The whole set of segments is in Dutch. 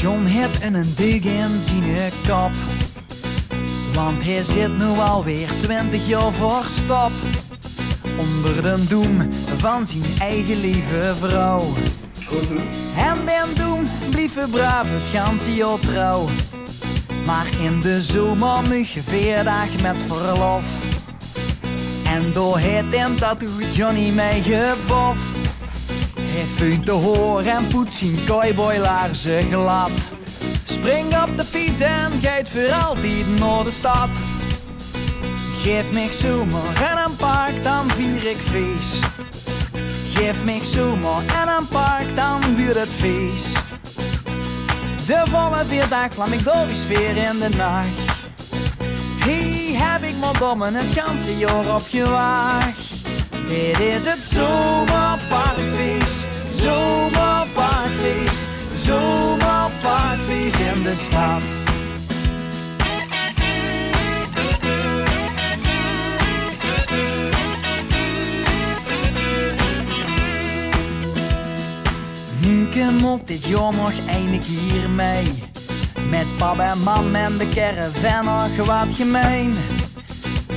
John heeft een deuk in zijn kop, want hij zit nu alweer 20 jaar verstop. Onder de doem van zijn eigen lieve vrouw. En den doem blief braaf het ganse jaar trouw. Maar in de zomer muggen 4 dagen met verlof. En door het en tattoo Johnny mij gebof. Hij veunt de hoor en poetst zijn cowboylaarzen glad. Spring op de fiets en geit voor altijd naar de stad. Geef me zomer en een park, dan vier ik feest. Geef me zomer en een park, dan duurt het feest. De volle 4 dagen vlam ik door die sfeer in de nacht. Hey, heb ik maar dommen het ganse jaar op gewacht. Dit is het zomerparkfeest, zomerparkfeest, zomerparkfeest in de stad. Nienke moet dit jaar nog eindelijk hier mee. Met pap en mam en de caravan nog wat gemeen.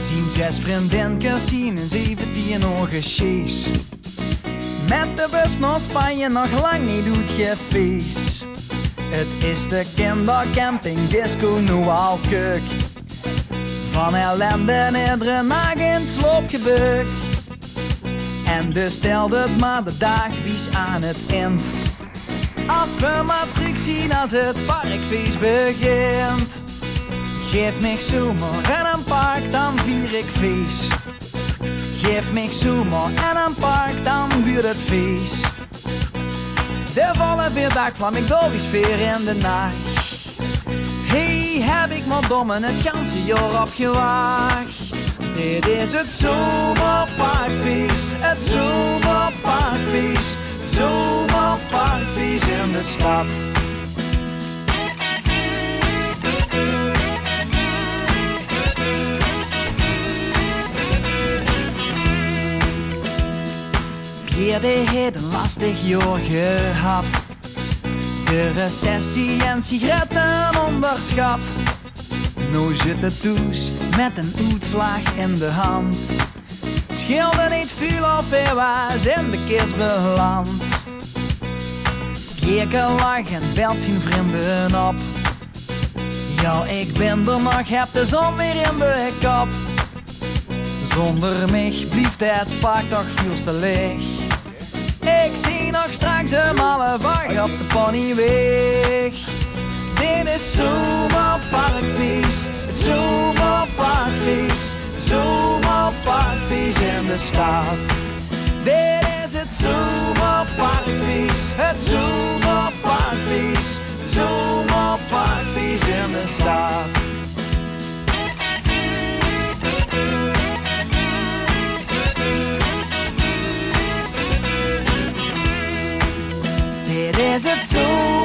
Zien 6 vriendinnetjes zien en 17 ogen chees. Met de bus naar Spanje nog lang niet doet je feest. Het is de kindercamping disco nu al kuk. Van ellende iedere nacht in sloopgebuk. En dus stelde het maar de dag wies aan het eind. Als we maar terug zien als het parkfeest begint. Geef me zomer en een park, dan vier ik feest. Geef me zomer en een park, dan duurt het feest. De volle 4 dagen vlam ik door die sfeer in de nacht. Hey, heb ik maar dommen het ganse jaar op gewacht. Dit is het zomerparkfeest, het zomerparkfeest, zomerparkfeest in de stad. Geerde heeft een lastig jaar gehad. De recessie en sigaretten onderschat. Nu zit de toes met een uitslag in de hand. Scheelde niet veel of hij was in de kist beland. Geerke lacht en belt zijn vrienden op. Ja, ik ben er nog, heb de zon weer in de kop. Zonder mij blieft het park toch veel te leeg. Ik zie nog straks een malle vacht op de ponnyweg. Dit is zomerparkfeest, het zomerparkfeest, zomerparkfeest in de stad. Dit is het zomerparkfeest, het zomerparkfeest, zomerparkfeest in de stad. Dit is het zomerparkfeest.